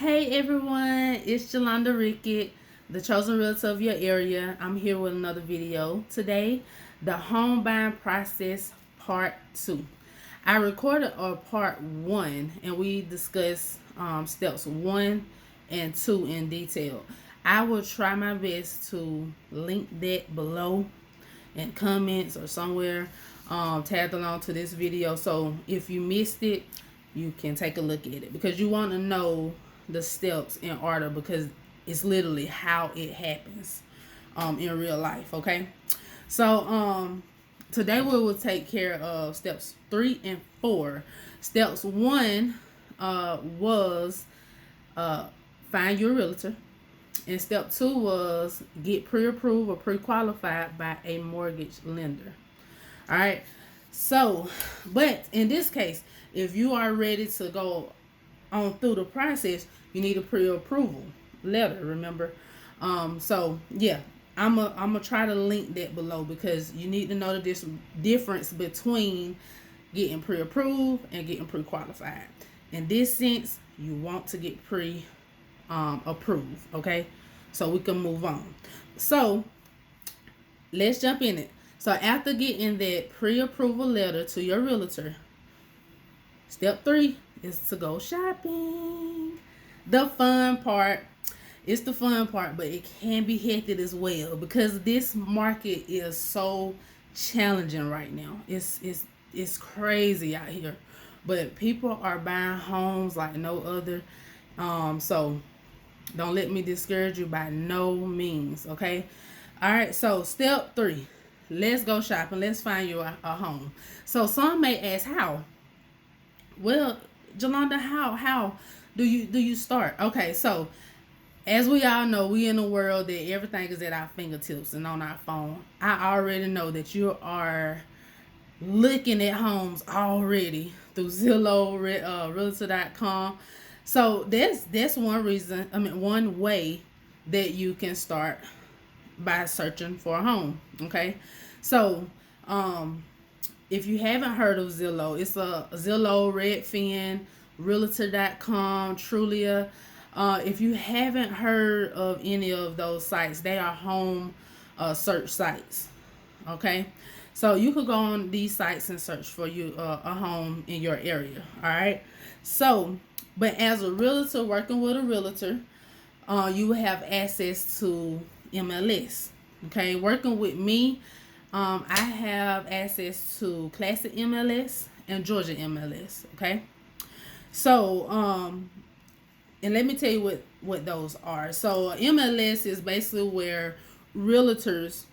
Hey everyone, it's Jolanda Rickett, the chosen realtor of your area. I'm here with another video today, the home buying process part 2. I recorded a part 1 and we discussed steps 1 and 2 in detail. I will try my best to link that below in comments or somewhere tagged along to this video, so if you missed it you can take a look at it, because you want to know the steps in order, because it's literally how it happens in real life. Okay, so today we will take care of steps 3 and 4. Steps 1 was find your realtor, and step 2 was get pre-approved or pre-qualified by a mortgage lender. All right. So, but in this case, if you are ready to go on through the process, you need a pre-approval letter, remember? So yeah, I'm gonna try to link that below, because you need to know the difference between getting pre-approved and getting pre-qualified. In this sense, you want to get pre-approved, okay? So we can move on. So let's jump in it. So after getting that pre-approval letter to your realtor, step 3 is to go shopping. The fun part. It's the fun part, but it can be hectic as well, because this market is so challenging right now. It's crazy out here, but people are buying homes like no other. So don't let me discourage you by no means. Okay. All right. So step 3. Let's go shopping. Let's find you a home. So some may ask, how? Well, Jolanda, how do you start? Okay, so as we all know, we in a world that everything is at our fingertips and on our phone. I already know that you are looking at homes already through Zillow, Realtor.com. So that's one reason. One way that you can start by searching for a home. Okay, so if you haven't heard of Zillow, it's a Zillow, Redfin, Realtor.com, Trulia. If you haven't heard of any of those sites, they are home search sites. Okay, so you could go on these sites and search for you a home in your area. All right. So, but as a realtor working with a realtor, you will have access to MLS. Okay, working with me, I have access to Classic MLS and Georgia MLS. Okay, so and let me tell you what those are. So MLS is basically where realtors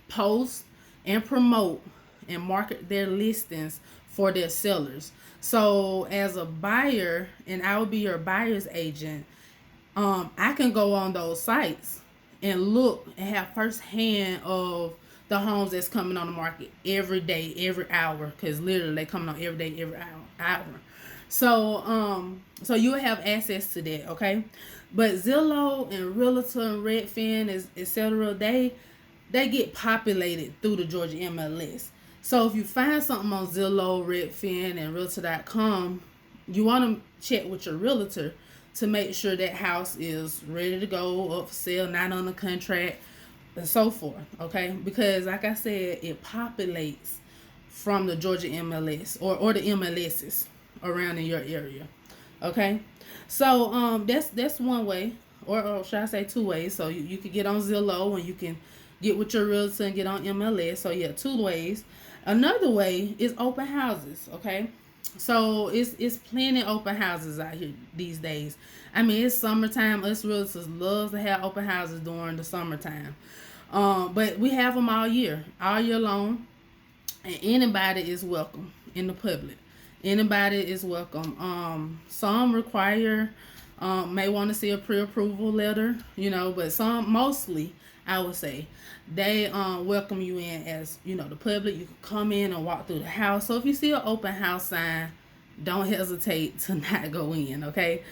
post and promote and market their listings for their sellers. So as a buyer, and I will be your buyer's agent, I can go on those sites and look and have firsthand of the homes that's coming on the market every day, every hour, because literally they coming on every day, every hour. So you will have access to that, okay? But Zillow and Realtor and Redfin, etc., they get populated through the Georgia MLS. So if you find something on Zillow, Redfin, and Realtor.com, you want to check with your realtor to make sure that house is ready to go, up for sale, not on the contract, and so forth. Okay, because like I said, it populates from the Georgia MLS or the MLSs around in your area. Okay, so that's one way, or should I say 2 ways. So you can get on Zillow and you can get with your realtor and get on MLS. So yeah, 2 ways. Another way is open houses. Okay, so it's plenty of open houses out here these days. I mean, it's summertime. Us realtors love to have open houses during the summertime. But we have them all year long, and anybody is welcome in the public. Anybody is welcome. Some require, may want to see a pre-approval letter, but some, mostly, I would say, they welcome you in as, the public. You can come in and walk through the house. So if you see an open house sign, don't hesitate to not go in, okay?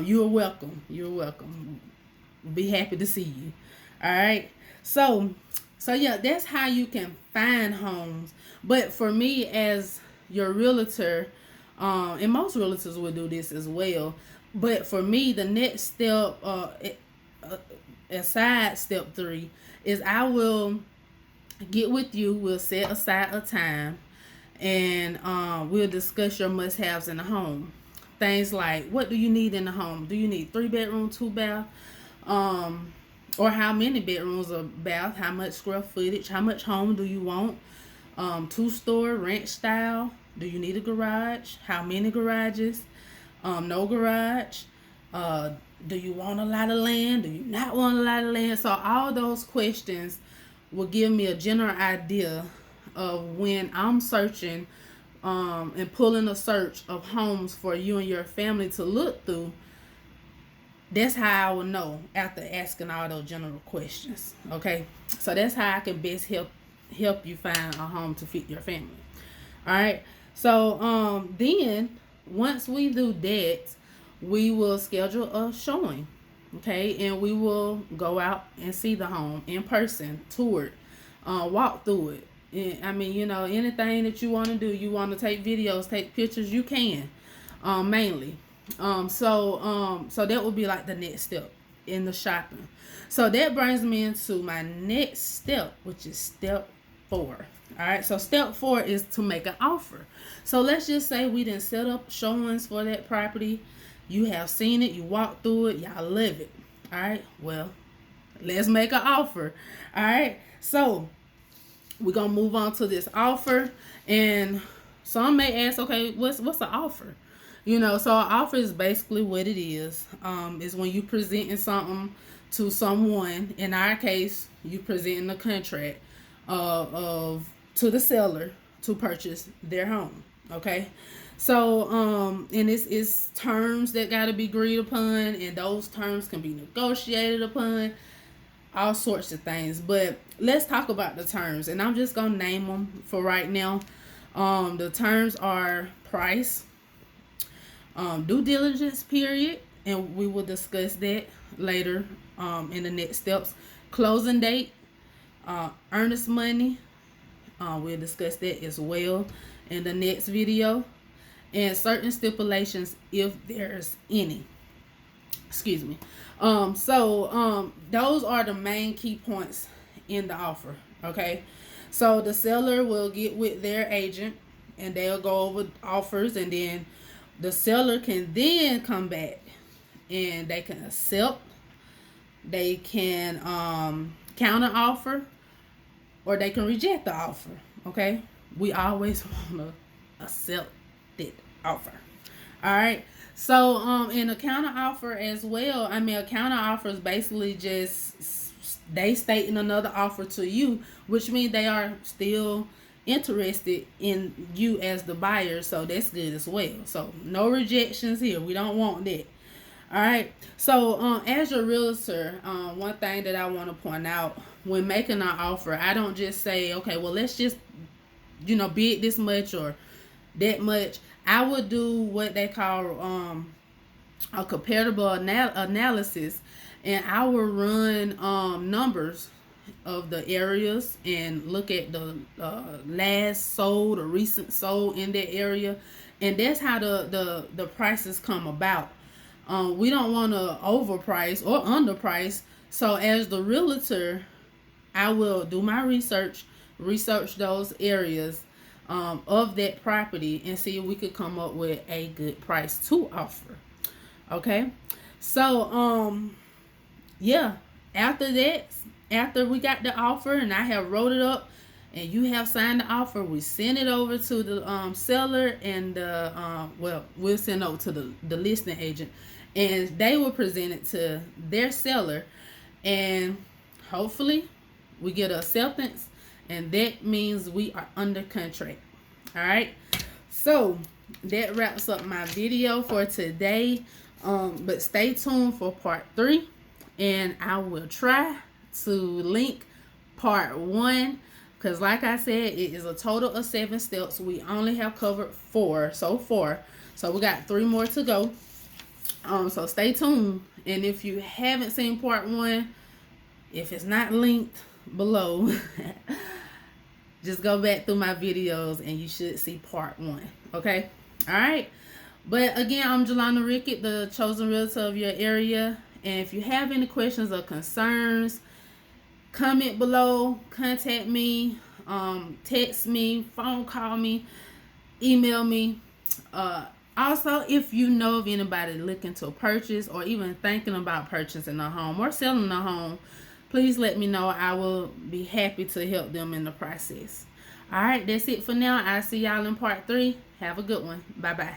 You're welcome. You're welcome. Be happy to see you. All right? So yeah, that's how you can find homes. But for me as your realtor, and most realtors will do this as well, But for me, the next step, aside step 3, is I will get with you. We'll set aside a time, and we'll discuss your must-haves in the home. Things like, what do you need in the home? Do you need 3 bedroom, 2 bath, or how many bedrooms or bath? How much square footage? How much home do you want? 2-store, ranch style. Do you need a garage? How many garages? No garage. Do you want a lot of land? Do you not want a lot of land? So all those questions will give me a general idea of when I'm searching and pulling a search of homes for you and your family to look through. That's how I will know after asking all those general questions. Okay, so that's how I can best help you find a home to fit your family. All right. So then once we do that, we will schedule a showing. Okay, and we will go out and see the home in person, tour it, walk through it. And, I mean, anything that you want to do, you want to take videos, take pictures, you can, mainly. So that would be like the next step in the shopping. So that brings me into my next step, which is step 4. All right, so step 4 is to make an offer. So let's just say we didn't set up showings for that property. You have seen it, you walked through it, y'all love it. All right, well, let's make an offer. All right, so we're gonna move on to this offer, and some may ask, okay, what's an offer? So an offer is basically what it is. Is when you presenting something to someone. In our case, you presenting a contract of to the seller to purchase their home. Okay, so and it's terms that got to be agreed upon, and those terms can be negotiated upon, all sorts of things. But let's talk about the terms, and I'm just gonna name them for right now. The terms are price, due diligence period, and we will discuss that later in the next steps. Closing date, earnest money, we'll discuss that as well in the next video, and certain stipulations if there's any. Excuse me. Those are the main key points in the offer. Okay, so the seller will get with their agent and they'll go over offers, and then the seller can then come back and they can accept, they can counter offer, or they can reject the offer. Okay, we always want to accept that offer. All right, so in a counter offer as well, a counter offer is basically just they stating another offer to you, which means they are still interested in you as the buyer, so that's good as well. So no rejections here, we don't want that. All right, so as your realtor, one thing that I want to point out when making an offer, I don't just say, okay, well, let's just bid this much or that much. I would do what they call a comparable analysis, and I will run numbers of the areas and look at the last sold or recent sold in that area, and that's how the prices come about. We don't want to overprice or underprice. So as the realtor, I will do my research those areas of that property, and see if we could come up with a good price to offer. Okay, so yeah, after that, after we got the offer and I have wrote it up and you have signed the offer, we send it over to the seller, and we'll send it over to the listing agent, and they will present it to their seller, and hopefully we get an acceptance, and that means we are under contract. All right, so that wraps up my video for today, but stay tuned for part 3, and I will try to link part 1, because like I said, it is a total of 7 steps. We only have covered 4 so far, so we got 3 more to go. So stay tuned, and if you haven't seen part 1, if it's not linked below, just go back through my videos and you should see part 1. Okay, all right, But again, I'm Jelana Rickett, the chosen realtor of your area. And if you have any questions or concerns, comment below, contact me, text me, phone call me, email me. Also, if you know of anybody looking to purchase or even thinking about purchasing a home or selling a home, please let me know. I will be happy to help them in the process. All right, that's it for now. I'll see y'all in part 3. Have a good one. Bye bye.